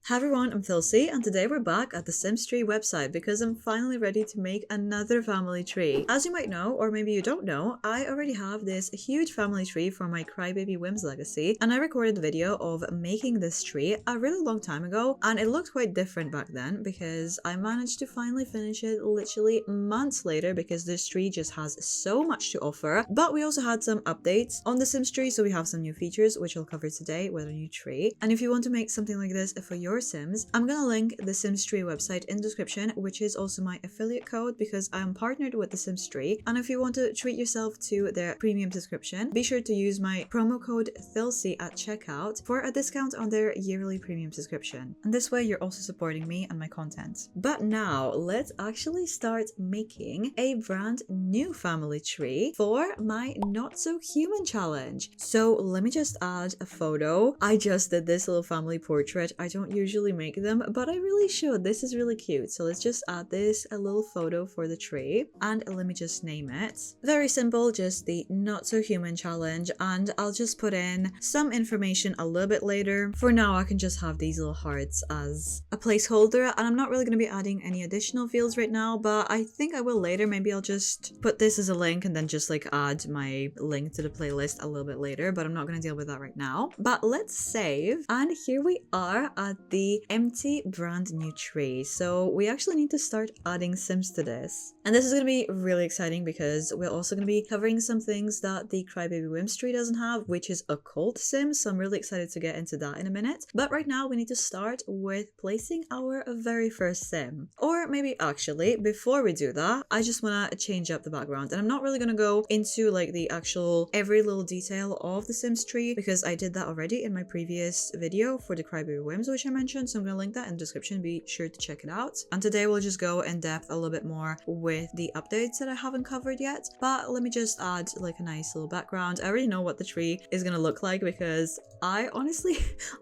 Hi everyone, I'm TheLsey, and today we're back at the TheSimsTree website because I'm finally ready to make another family tree. As you might know, or maybe you don't know, I already have this huge family tree for my Crybaby Whims legacy, and I recorded a video of making this tree a really long time ago, and it looked quite different back then because I managed to finally finish it literally months later because this tree just has so much to offer. But we also had some updates on the TheSimsTree, so we have some new features which I'll cover today with a new tree. And if you want to make something like this for your Sims, I'm gonna link the TheSimsTree website in the description, which is also my affiliate code because I am partnered with the TheSimsTree. And if you want to treat yourself to their premium subscription, be sure to use my promo code THILSEY at checkout for a discount on their yearly premium subscription. And this way you're also supporting me and my content. But now let's actually start making a brand new family tree for my Not So Human challenge. So let me just add a photo. I just did this little family portrait. I don't usually make them, but I really should. This is really cute. So let's just add a little photo for the tree, and let me just name it. Very simple, just the Not So Human challenge, and I'll just put in some information a little bit later. For now, I can just have these little hearts as a placeholder, and I'm not really going to be adding any additional fields right now, but I think I will later. Maybe I'll just put this as a link and then just like add my link to the playlist a little bit later, but I'm not going to deal with that right now. But let's save, and here we are at the empty brand new tree. So we actually need to start adding Sims to this, and this is going to be really exciting because we're also going to be covering some things that the Crybaby Whims tree doesn't have, which is occult Sims. So I'm really excited to get into that in a minute. But right now we need to start with placing our very first Sim. Or maybe actually before we do that, I just want to change up the background, and I'm not really going to go into like the actual every little detail of the Sims tree because I did that already in my previous video for the Crybaby Whims, which I mentioned, so I'm gonna link that in the description. Be sure to check it out. And today we'll just go in depth a little bit more with the updates that I haven't covered yet. But let me just add like a nice little background. I already know what the tree is gonna look like because I honestly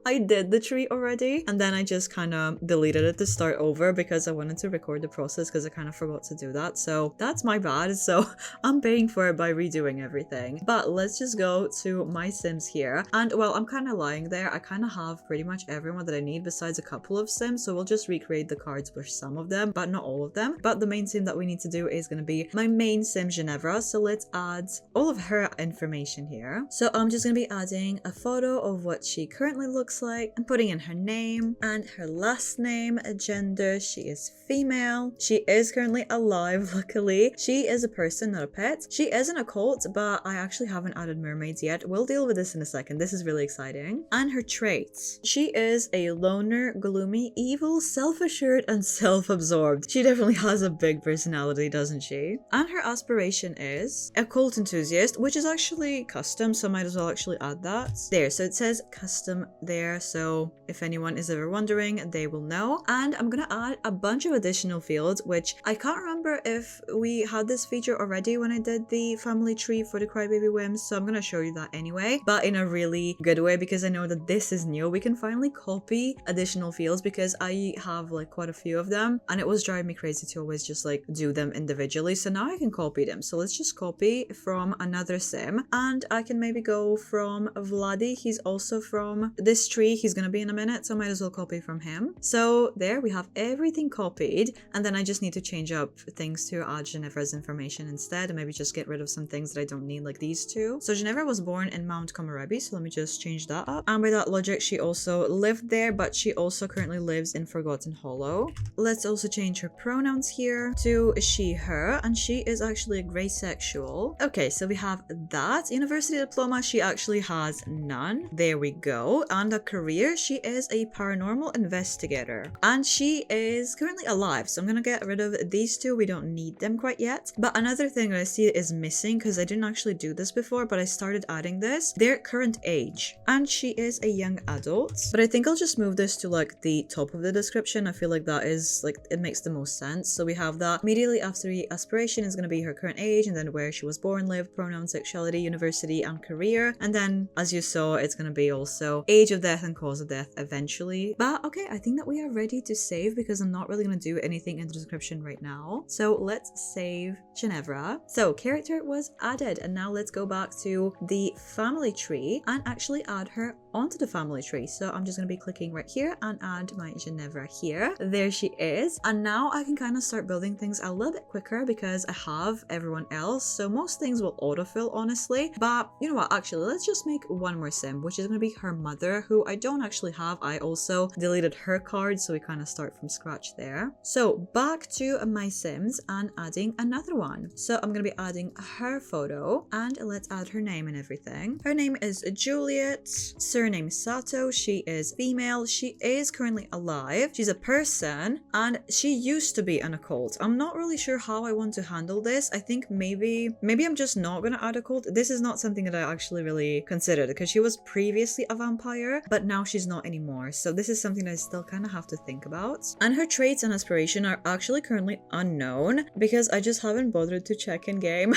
I did the tree already, and then I just kind of deleted it to start over because I wanted to record the process because I kind of forgot to do that. So that's my bad. So I'm paying for it by redoing everything. But let's just go to my Sims here. And well, I'm kind of lying there. I kind of have pretty much everyone that I need besides a couple of Sims. So we'll just recreate the cards for some of them, but not all of them. But the main Sim that we need to do is going to be my main Sim, Ginevra. So let's add all of her information here. So I'm just going to be adding a photo of what she currently looks like and putting in her name and her last name, a gender. She is female. She is currently alive, luckily. She is a person, not a pet. She is an occult, but I actually haven't added mermaids yet. We'll deal with this in a second. This is really exciting. And her traits. She is a loner, gloomy, evil, self-assured, and self-absorbed. She definitely has a big personality, doesn't she? And her aspiration is occult enthusiast, which is actually custom, so I might as well actually add that. There, so it says custom there, so if anyone is ever wondering, they will know. And I'm gonna add a bunch of additional fields, which I can't remember if we had this feature already when I did the family tree for the Crybaby Whims, so I'm gonna show you that anyway, but in a really good way because I know that this is new. We can finally copy additional fields because I have like quite a few of them, and it was driving me crazy to always just like do them individually. So now I can copy them. So let's just copy from another Sim, and I can maybe go from Vladdy. He's also from this tree. He's gonna be in a minute, so I might as well copy from him. So there we have everything copied, and then I just need to change up things to add Ginevra's information instead, and maybe just get rid of some things that I don't need, like these two. So Ginevra was born in Mount Komorebi, so let me just change that up. And by that logic, she also lived there, but she also currently lives in Forgotten Hollow. Let's also change her pronouns here to she, her, and she is actually a gray sexual. Okay, so we have that. University diploma, she actually has none. There we go. And a career, she is a paranormal investigator, and she is currently alive. So I'm gonna get rid of these two. We don't need them quite yet. But another thing that I see is missing because I didn't actually do this before, but I started adding this, their current age, and she is a young adult. But I think I'll just move this to like the top of the description. I feel like that is like, it makes the most sense. So we have that immediately after the aspiration is going to be her current age, and then where she was born, lived, pronoun, sexuality, university, and career. And then as you saw, it's going to be also age of death and cause of death eventually. But okay, I think that we are ready to save because I'm not really going to do anything in the description right now. So let's save Ginevra. So character was added, and now let's go back to the family tree and actually add her onto the family tree. So I'm just going to be clicking right here and add my Ginevra here. There she is. And now I can kind of start building things a little bit quicker because I have everyone else. So most things will autofill, honestly. But you know what? Actually, let's just make one more sim, which is going to be her mother, who I don't actually have. I also deleted her card, so we kind of start from scratch there. So back to my sims and adding another one. So I'm going to be adding her photo and let's add her name and everything. Her name is Juliet, surname Sato. She is female. She is currently alive. She's a person and she used to be an occult. I'm not really sure how I want to handle this. I think maybe I'm just not going to add a cult. This is not something that I actually really considered because she was previously a vampire, but now she's not anymore. So this is something that I still kind of have to think about. And her traits and aspiration are actually currently unknown because I just haven't bothered to check in game,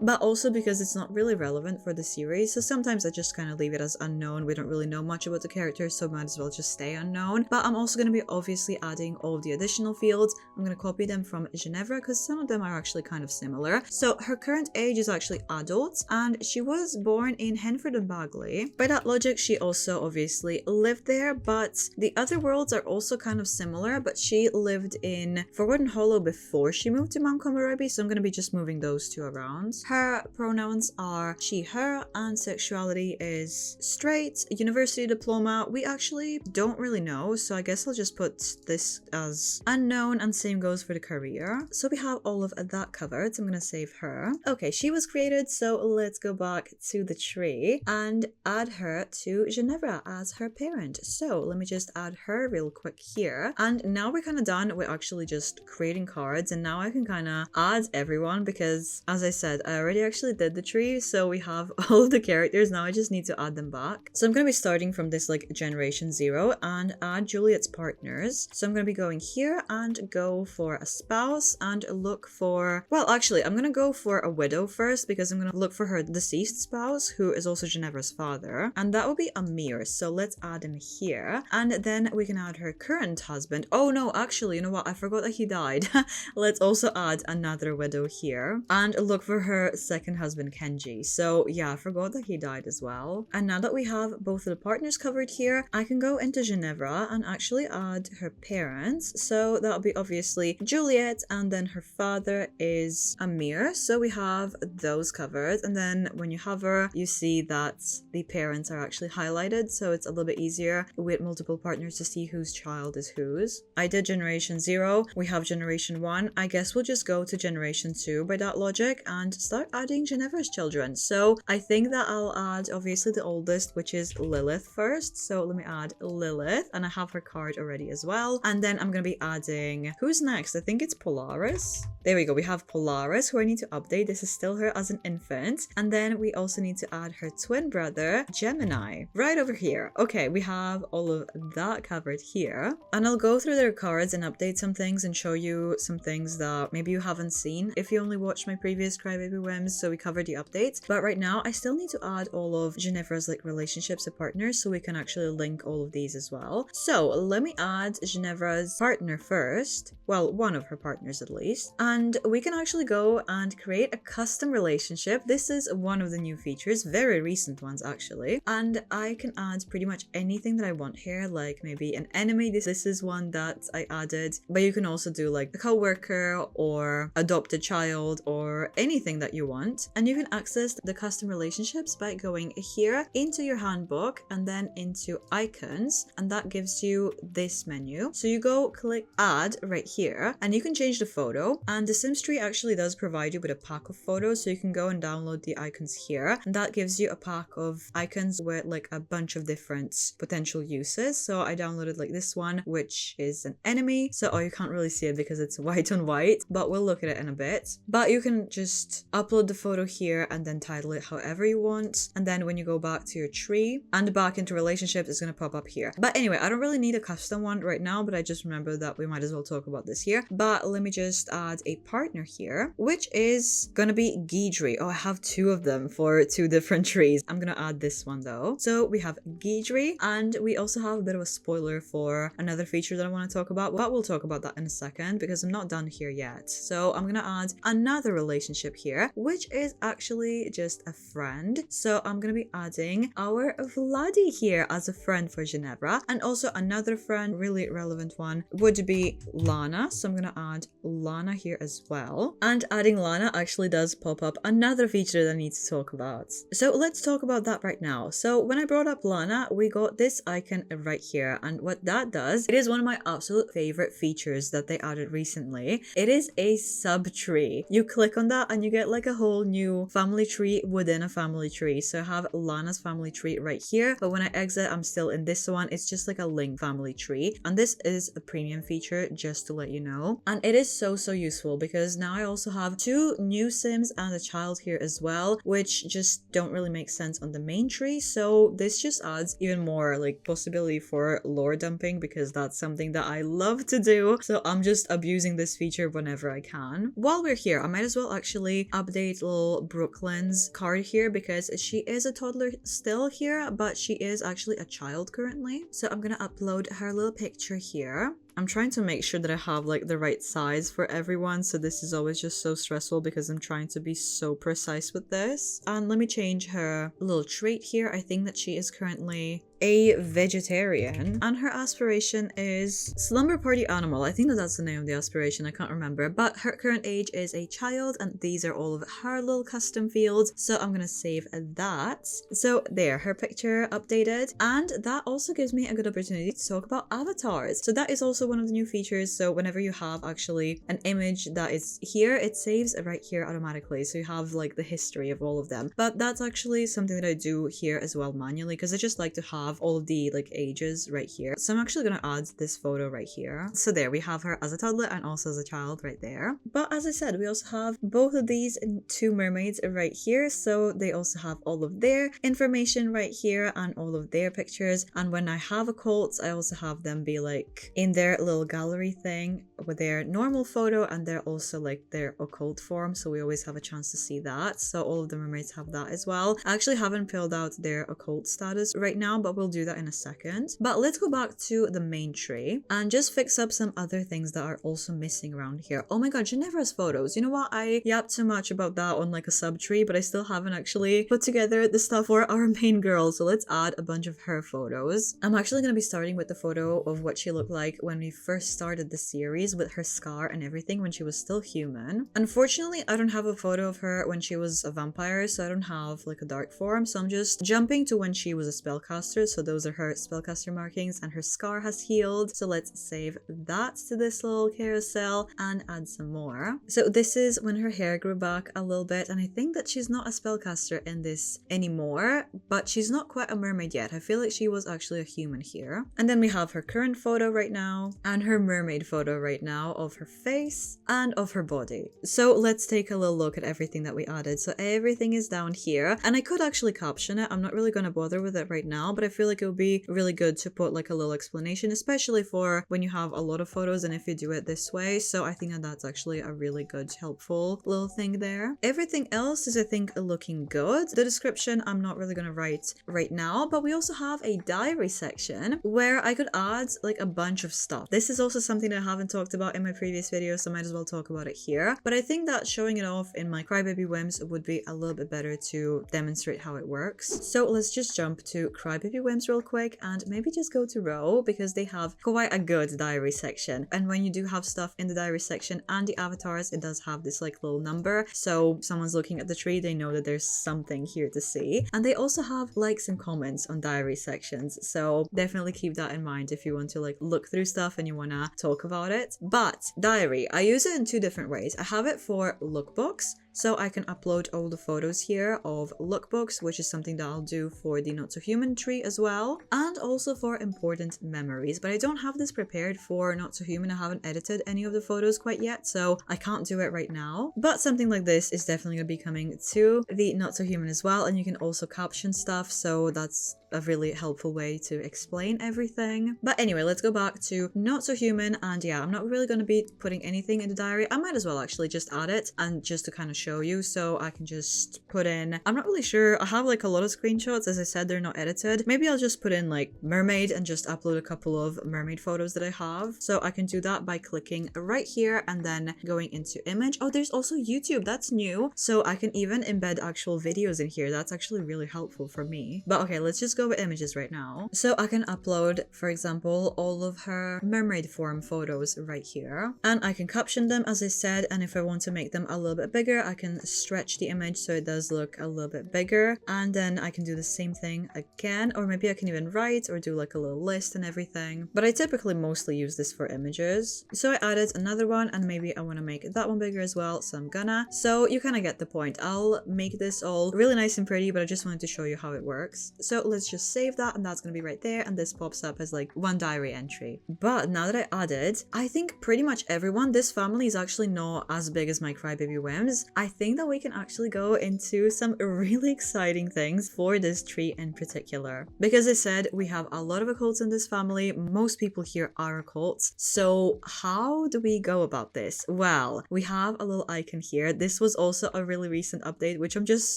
but also because it's not really relevant for the series. So sometimes I just kind of leave it as unknown. We don't really know much about the characters, so might as well just stay unknown. But I'm also going to be obviously adding all of the additional fields. I'm going to copy them from Ginevra because some of them are actually kind of similar. So her current age is actually adult and she was born in Henford and Bagley. By that logic, she also obviously lived there, but the other worlds are also kind of similar, but she lived in Forgotten Hollow before she moved to Mount Komorebi, so I'm going to be just moving those two around. Her pronouns are she, her, and sexuality is straight. University diploma, we actually don't really know, so I guess I'll just put this as unknown, and same goes for the career. So we have all of that covered, so I'm going to save her. Okay, she was created, so let's go back to the tree and add her to Ginevra as her parent. So let me just add her real quick here. And now we're kind of done with actually just creating cards, and now I can kind of add everyone because, as I said, I already actually did the tree, so we have all of the characters. Now I just need to add them back. So I'm going to be starting from this like generation 0 and add Juliet's partners. So I'm going to be going here and go for a spouse and look for, well, actually I'm going to go for a widow first because I'm going to look for her deceased spouse, who is also Ginevra's father, and that will be Amir. So let's add him here, and then we can add her current husband. Oh no, actually, you know what? I forgot that he died. Let's also add another widow here and look for her second husband, Kenji. So yeah, I forgot that he died as well. And now that we have both of the partners covered here, I can go into Ginevra and actually add her parents. So that'll be obviously Juliet, and then her father is Amir. So we have those covered, and then when you hover, you see that the parents are actually highlighted, so it's a little bit easier with multiple partners to see whose child is whose. I did generation 0, we have generation 1. I guess we'll just go to generation 2 by that logic and start adding Ginevra's children. So I think that I'll add obviously the oldest, which is Lilith first. So let me add Lilith, and I have her card already as well. And then I'm gonna be adding, who's next? I think it's Polaris. There we go, we have Polaris, who I need to update. This is still her as an infant. And then we also need to add her twin brother, Gemini, right over here. Okay, we have all of that covered here. And I'll go through their cards and update some things and show you some things that maybe you haven't seen if you only watched my previous Crybaby Whims. So we covered the updates. But right now, I still need to add all of Ginevra's like relationships and partners, so we can actually link all of these as well. So let me add Ginevra's partner first. Well, one of her partners at least. And we can actually go and create a custom relationship. This is one of the new features, very recent ones actually. And I can add pretty much anything that I want here, like maybe an enemy. This is one that I added, but you can also do like a co-worker or adopted child or anything that you want. And you can access the custom relationships by going here into your handbook and then into icons, and that gives you this menu. So you go click add right here, and you can change the photo, and TheSimsTree actually does provide you with a pack of photos, so you can go and download the icons here, and that gives you a pack of icons with like a bunch of different potential uses. So I downloaded like this one, which is an enemy. So you can't really see it because it's white on white, but we'll look at it in a bit. But you can just upload the photo here and then title it however you want, and then when you go back to your tree and back into relationships, it's going to pop up here. But anyway, I don't really need a custom one right now, but I just remember that we might as well talk about this here. But let me just add a partner here, which is gonna be Guidry. Oh, I have two of them for two different trees. I'm gonna add this one though. So we have Guidry, and we also have a bit of a spoiler for another feature that I want to talk about, but we'll talk about that in a second because I'm not done here yet. So I'm gonna add another relationship here, which is actually just a friend. So I'm gonna be adding our Vladi here as a friend for Ginevra. etc. And also another friend, really relevant one, would be Lana. So I'm gonna add Lana here as well. And adding Lana actually does pop up another feature that I need to talk about. So let's talk about that right now. So when I brought up Lana, we got this icon right here. And what that does, it is one of my absolute favorite features that they added recently. It is a sub-tree. You click on that and you get like a whole new family tree within a family tree. So I have Lana's family tree right here, but when I exit, I'm still in this one. It's just like a link family tree. And this is a premium feature, just to let you know. And it is so useful because now I also have 2 new Sims and a child here as well, which just don't really make sense on the main tree. So this just adds even more like possibility for lore dumping, because that's something that I love to do. So I'm just abusing this feature whenever I can. While we're here, I might as well actually update little Brooklyn's card here, because she is a toddler still here, but she is actually a child currently. So I'm gonna upload her little picture here. I'm trying to make sure that I have like the right size for everyone, so this is always just so stressful because I'm trying to be so precise with this. And let me change her little trait here. I think that she is currently a vegetarian and her aspiration is slumber party animal. I think that that's the name of the aspiration, I can't remember, but her current age is a child and these are all of her little custom fields, so I'm gonna save that. So there, her picture updated, and that also gives me a good opportunity to talk about avatars. So that is also one of the new features. So whenever you have actually an image that is here, it saves right here automatically, so you have like the history of all of them. But that's actually something that I do here as well manually, because I just like to have all of the like ages right here. So I'm actually gonna add this photo right here. So there, we have her as a toddler and also as a child right there. But as I said, we also have both of these 2 mermaids right here, so they also have all of their information right here and all of their pictures. And when I have occults, I also have them be like in their little gallery thing with their normal photo, and they're also like their occult form, so we always have a chance to see that. So all of the mermaids have that as well. I actually haven't filled out their occult status right now, but we'll do that in a second. But let's go back to the main tree and just fix up some other things that are also missing around here. Oh my god, Ginevra's photos. You know what? I yapped so much about that on like a sub tree, but I still haven't actually put together the stuff for our main girl. So let's add a bunch of her photos. I'm actually going to be starting with the photo of what she looked like when we first started the series, with her scar and everything when she was still human. Unfortunately, I don't have a photo of her when she was a vampire, so I don't have like a dark form. So I'm just jumping to when she was a spellcaster. So those are her spellcaster markings and her scar has healed. So let's save that to this little carousel and add some more. So this is when her hair grew back a little bit, and I think that she's not a spellcaster in this anymore, but she's not quite a mermaid yet. I feel like she was actually a human here. And then we have her current photo right now and her mermaid photo right now of her face and of her body. So let's take a little look at everything that we added. So everything is down here, and I could actually caption it. I'm not really going to bother with it right now, but I feel like it would be really good to put like a little explanation, especially for when you have a lot of photos and if you do it this way. So I think that that's actually a really good, helpful little thing there. Everything else is, I think, looking good. The description I'm not really going to write right now, but we also have a diary section where I could add like a bunch of stuff. This is also something that I haven't talked about in my previous video, so I might as well talk about it here. But I think that showing it off in my Crybaby Whims would be a little bit better to demonstrate how it works. So let's just jump to Crybaby Whims real quick and maybe just go to Row, because they have quite a good diary section. And when you do have stuff in the diary section and the avatars, it does have this like little number, so if someone's looking at the tree, they know that there's something here to see. And they also have likes and comments on diary sections, so definitely keep that in mind if you want to like look through stuff and you want to talk about it. But diary, I use it in 2 different ways. I have it for lookbooks, so I can upload all the photos here of lookbooks, which is something that I'll do for the Not So Human tree as well, and also for important memories. But I don't have this prepared for Not So Human. I haven't edited any of the photos quite yet, so I can't do it right now. But something like this is definitely going to be coming to the Not So Human as well, and you can also caption stuff, so that's a really helpful way to explain everything. But anyway, let's go back to Not So Human, and yeah, I'm not really going to be putting anything in the diary. I might as well actually just add it, and just to kind of show you, so I can just put in, I'm not really sure, I have like a lot of screenshots. As I said, they're not edited. Maybe I'll just put in like mermaid and just upload a couple of mermaid photos that I have. So I can do that by clicking right here and then going into image. Oh, there's also YouTube, that's new. So I can even embed actual videos in here. That's actually really helpful for me. But okay, let's just go with images right now. So I can upload, for example, all of her mermaid form photos right here. And I can caption them, as I said, and if I want to make them a little bit bigger, I can stretch the image so it does look a little bit bigger. And then I can do the same thing again, or maybe I can even write or do like a little list and everything. But I typically mostly use this for images. So I added another one, and maybe I want to make that one bigger as well, so I'm gonna. So you kind of get the point. I'll make this all really nice and pretty, but I just wanted to show you how it works. So let's just save that, and that's gonna be right there, and this pops up as like one diary entry. But now that I added, I think pretty much everyone, this family is actually not as big as my crybaby whims. I think that we can actually go into some really exciting things for this tree in particular. Because I said, we have a lot of occults in this family. Most people here are occults. So how do we go about this? Well, we have a little icon here. This was also a really recent update, which I'm just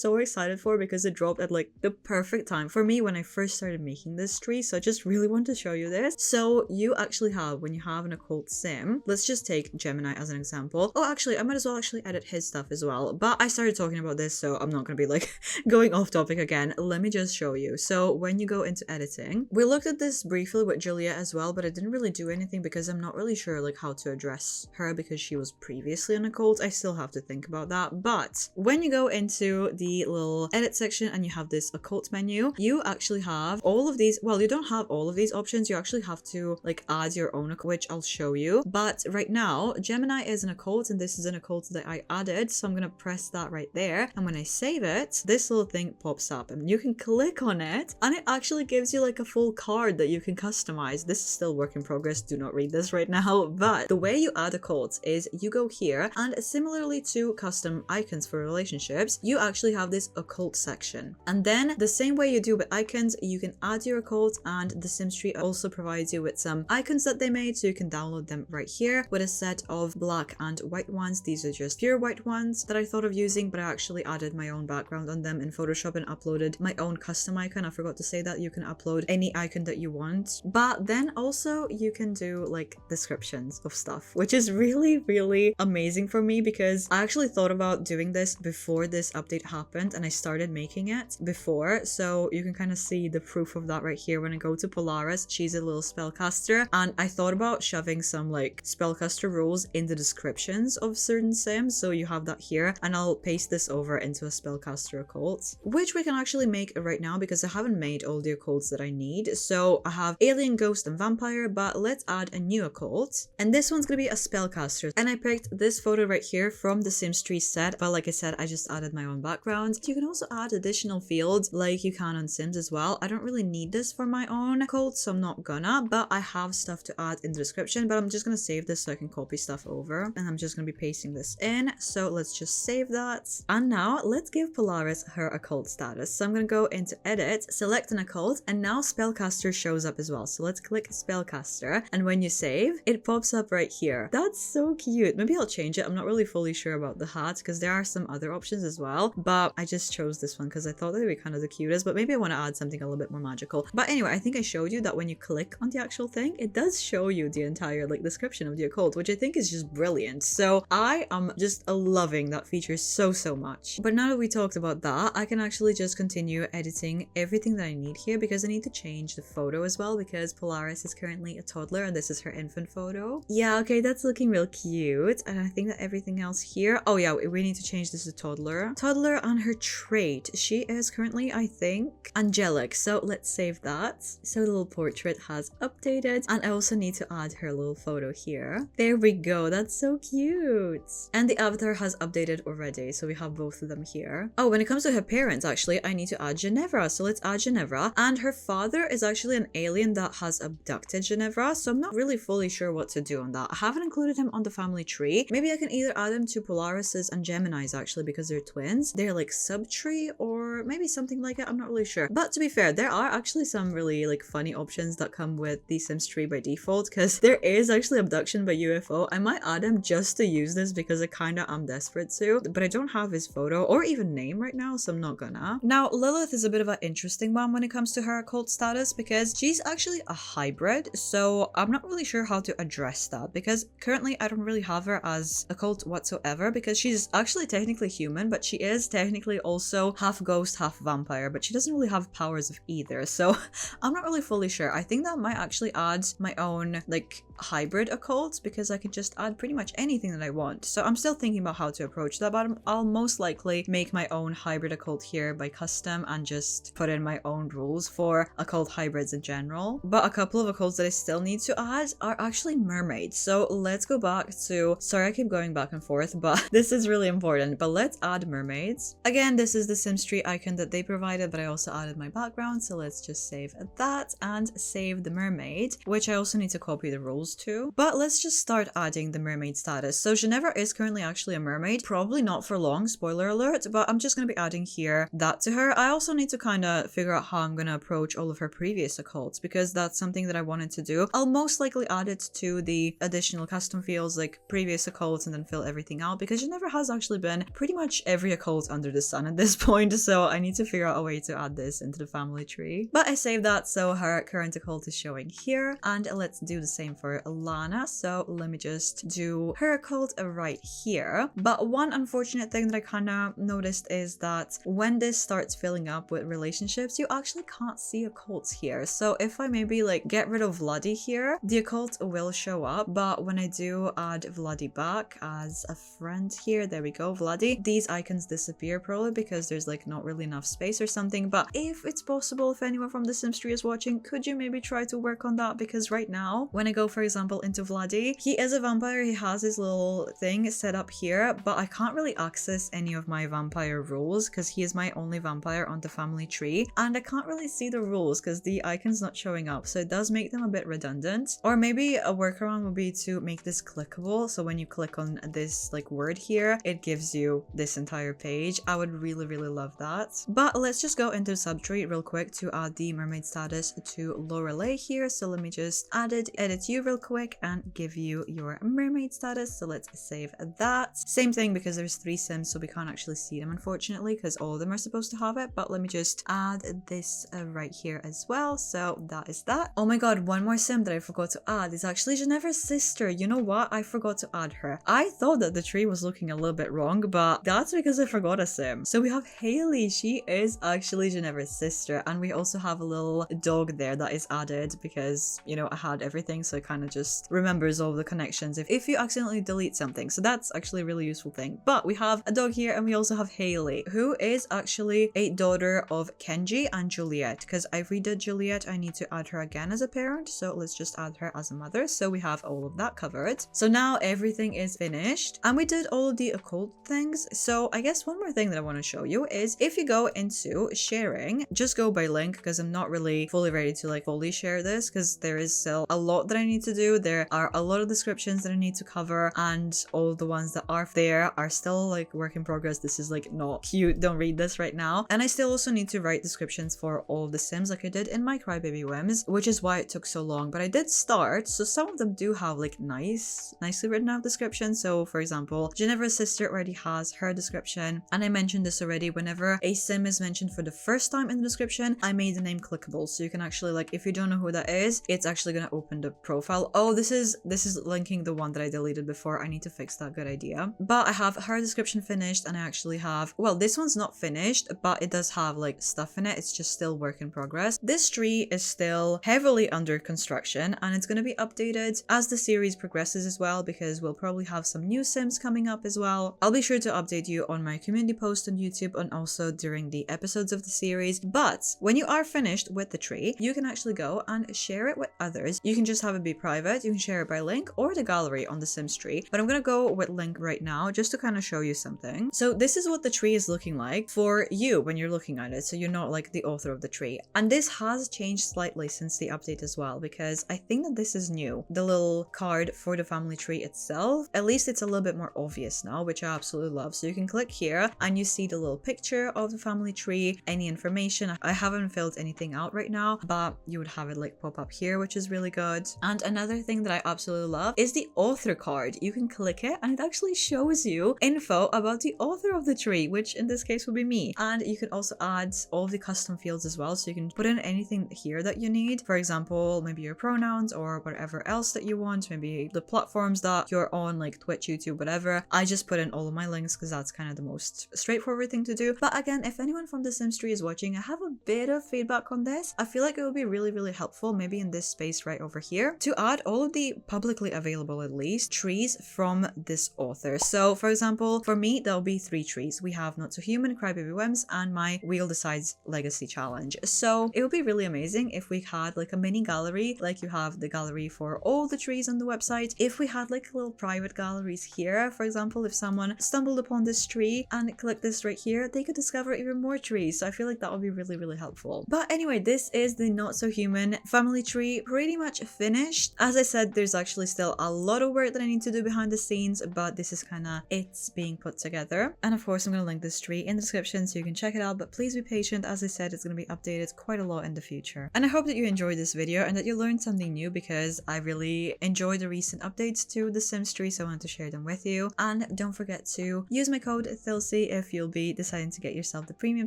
so excited for because it dropped at like the perfect time for me when I first started making this tree. So I just really want to show you this. So you actually have, when you have an occult sim, let's just take Gemini as an example. Oh, actually, I might as well actually edit his stuff as well. But I started talking about this, so I'm not going to be like going off topic again. Let me just show you. So when you go into editing, we looked at this briefly with Julia as well, but I didn't really do anything because I'm not really sure like how to address her because she was previously an occult. I still have to think about that. But when you go into the little edit section and you have this occult menu, you actually have all of these. Well, you don't have all of these options. You actually have to like add your own, which I'll show you. But right now, Gemini is an occult, and this is an occult that I added. So I'm going to press that right there. And when I save it, this little thing pops up and you can click on it, and it actually gives you like a full card that you can customize. This is still work in progress. Do not read this right now. But the way you add occults is you go here, and similarly to custom icons for relationships, you actually have this occult section. And then the same way you do with icons, you can add your occult, and TheSimsTree also provides you with some icons that they made, so you can download them right here with a set of black and white ones. These are just pure white ones that I thought of using, but I actually added my own background on them in Photoshop and uploaded my own custom icon. I forgot to say that you can upload any icon that you want, but then also you can do like descriptions of stuff, which is really amazing for me because I actually thought about doing this before this update happened, and I started making it before, so you can kind of see the proof of that right here. When I go to Polaris, she's a little spellcaster, and I thought about shoving some like spellcaster rules in the descriptions of certain sims, so you have that here, and I'll paste this over into a spellcaster occult, which we can actually make right now because I haven't made all the occults that I need. So I have alien, ghost, and vampire, but let's add a new occult, and this one's gonna be a spellcaster. And I picked this photo right here from the TheSimsTree set, but like I said, I just added my own background. You can also add additional fields like you can on Sims as well. I don't really need this for my own occult, so I'm not gonna, but I have stuff to add in the description. But I'm just gonna save this so I can copy stuff over, and I'm just gonna be pasting this in. So let's just save that, and now let's give Polaris her occult status. So I'm gonna go into edit, select an occult, and now spellcaster shows up as well. So let's click spellcaster, and when you save, it pops up right here. That's so cute. Maybe I'll change it. I'm not really fully sure about the hat because there are some other options as well, but I just chose this one because I thought they'd be kind of the cutest, but maybe I want to add something a little bit more magical. But anyway, I think I showed you that when you click on the actual thing, it does show you the entire like description of the occult, which I think is just brilliant. So I am just loving that feature so much. But now that we talked about that, I can actually just continue editing everything that I need here because I need to change the photo as well because Polaris is currently a toddler and this is her infant photo. Yeah, okay, that's looking real cute. And I think that everything else here, oh yeah, we need to change this to toddler. Toddler and her trait. She is currently, I think, angelic. So let's save that. So the little portrait has updated, and I also need to add her little photo here. There we go. That's so cute. And the avatar has updated already, so we have both of them here. Oh, when it comes to her parents, actually, I need to add Ginevra. So let's add Ginevra. And her father is actually an alien that has abducted Ginevra, so I'm not really fully sure what to do on that. I haven't included him on the family tree. Maybe I can either add him to Polaris's and Gemini's actually because they're twins. They're like sub-tree or maybe something like it. I'm not really sure. But to be fair, there are actually some really like funny options that come with the Sims tree by default because there is actually abduction by UFO. I might add him just to use this because I kind of am desperate to, but I don't have his photo or even name right now, so I'm not gonna. Now, Lilith is a bit of an interesting one when it comes to her occult status because she's actually a hybrid, so I'm not really sure how to address that because currently I don't really have her as occult whatsoever because she's actually technically human, but she is technically also half ghost, half vampire, but she doesn't really have powers of either, so I'm not really fully sure. I think that might actually add my own like hybrid occult because I can just add pretty much anything that I want. So I'm still thinking about how to approach that, but I'll most likely make my own hybrid occult here by custom and just put in my own rules for occult hybrids in general. But a couple of occults that I still need to add are actually mermaids. So let's go back to, sorry I keep going back and forth, but this is really important, but let's add mermaids. Again, this is the SimsTree icon that they provided, but I also added my background, so let's just save that and save the mermaid, which I also need to copy the rules to. But let's just start adding the mermaid status. So Ginevra is currently actually a mermaid, probably not for long, spoiler alert, but I'm just going to be adding here that to her. I also need to kind of figure out how I'm going to approach all of her previous occults because that's something that I wanted to do. I'll most likely add it to the additional custom fields like previous occults and then fill everything out because Ginevra has actually been pretty much every occult under the sun at this point, so I need to figure out a way to add this into the family tree. But I saved that, so her current occult is showing here, and let's do the same for Lana. So let me just do her occult right here. But one unfortunate thing that I kind of noticed is that when this starts filling up with relationships, you actually can't see occults here. So if I maybe like get rid of Vladdy here, the occult will show up, but when I do add Vladdy back as a friend here, there we go, Vladdy, these icons disappear probably because there's like not really enough space or something. But if it's possible, if anyone from the SimsTree is watching, could you maybe try to work on that? Because right now when I go, for example, into Vladdy, he is a vampire, he has his little thing set up here, but I can't really access any of my vampire rules because he is my only vampire on the family tree, and I can't really see the rules because the icon's not showing up, so it does make them a bit redundant. Or maybe a workaround would be to make this clickable, so when you click on this like word here, it gives you this entire page. I would really love that. But let's just go into SubTree real quick to add the mermaid status to Lorelei here. So let me just add it, edit you real quick and give you your mermaid status. So let's save that. Same thing because there's 3 sims, so we can't actually see them unfortunately because all of them are supposed to have it. But let me just add this right here as well. So that is that. Oh my god, one more sim that I forgot to add is actually Ginevra's sister. You know what? I forgot to add her. I thought that the tree was looking a little bit wrong, but that's because I forgot a sim. So we have Haley. She is actually Ginevra's sister, and we also have a little dog there that is added because, you know, I had everything, so it kind of just remembers all the connections if you accidentally delete something. So that's actually a really useful thing. But we have a dog here, and we also have Haley, who is actually a daughter of Kenji and Juliet, because I redid Juliet. I need to add her again as a parent, so let's just add her as a mother. So we have all of that covered. So now everything is finished, and we did all of the occult things. So I guess one more thing that I want to show you is if you go into sharing, just go by link because I'm not really fully ready to like fully share this because there is still a lot that I need to do. There are a lot of descriptions that I need to cover, and all of the ones that are there are still like work in progress. This is like not cute, don't read this right now. And I still also need to write descriptions for all of the sims like I did in my Crybaby Whims, which is why it took so long. But I did start, so some of them do have like nicely written out descriptions. So for example, Ginevra's sister already has her description, and I mentioned this already, whenever a sim is mentioned for the first time in the description, I made the name clickable, so you can actually, like, if you don't know who that is, it's actually gonna open the profile. Oh, this is linking the one that I deleted before. I need to fix that, good idea. But I have her description finished, and I actually have, well, this one's not finished, but it does have like stuff in it. It's just still work in progress. This tree is still heavily under construction, and it's gonna be updated as the series progresses as well, because we'll probably have some new sims coming up as well. I'll be sure to update you on my community post on YouTube and also during the episodes of the series. But when you are finished with the tree, you can actually go and share it with others. You can just have it be private, you can share it by link or the gallery on the SimsTree, but I'm gonna go with link right now just to kind of show you something. So this is what the tree is looking like for you when you're looking at it, so you're not like the author of the tree. And this has changed slightly since the update as well, because I think that this is new. The little card for the family tree itself, at least it's a little bit more obvious now, which I absolutely love. So you can click here and you see the little picture of the family tree, any information. I haven't filled anything out right now, but you would have it like pop up here, which is really good. And another thing that I absolutely love is the author card. You can click it and it actually shows you you info about the author of the tree, which in this case would be me. And you can also add all of the custom fields as well, so you can put in anything here that you need. For example, maybe your pronouns or whatever else that you want, maybe the platforms that you're on, like Twitch, YouTube, whatever. I just put in all of my links because that's kind of the most straightforward thing to do. But again, if anyone from TheSimsTree is watching, I have a bit of feedback on this. I feel like it would be really helpful, maybe in this space right over here, to add all of the publicly available, at least, trees from this author. So for example, for me, there'll be 3 trees. We have Not So Human, Crybaby Whims, and my Wheel Decides Legacy Challenge. So it would be really amazing if we had like a mini gallery, like you have the gallery for all the trees on the website. If we had like little private galleries here, for example, if someone stumbled upon this tree and clicked this right here, they could discover even more trees. So I feel like that would be really helpful. But anyway, this is the Not So Human family tree pretty much finished. As I said, there's actually still a lot of work that I need to do behind the scenes, but this is kind of it's being put together. And of course, I'm going to link this tree in the description so you can check it out, but please be patient. As I said, it's going to be updated quite a lot in the future. And I hope that you enjoyed this video and that you learned something new, because I really enjoyed the recent updates to the Sims tree, so I wanted to share them with you. And don't forget to use my code THILSEY if you'll be deciding to get yourself the premium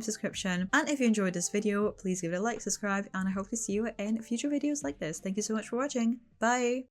subscription. And if you enjoyed this video, please give it a like, subscribe, and I hope to see you in future videos like this. Thank you so much for watching. Bye!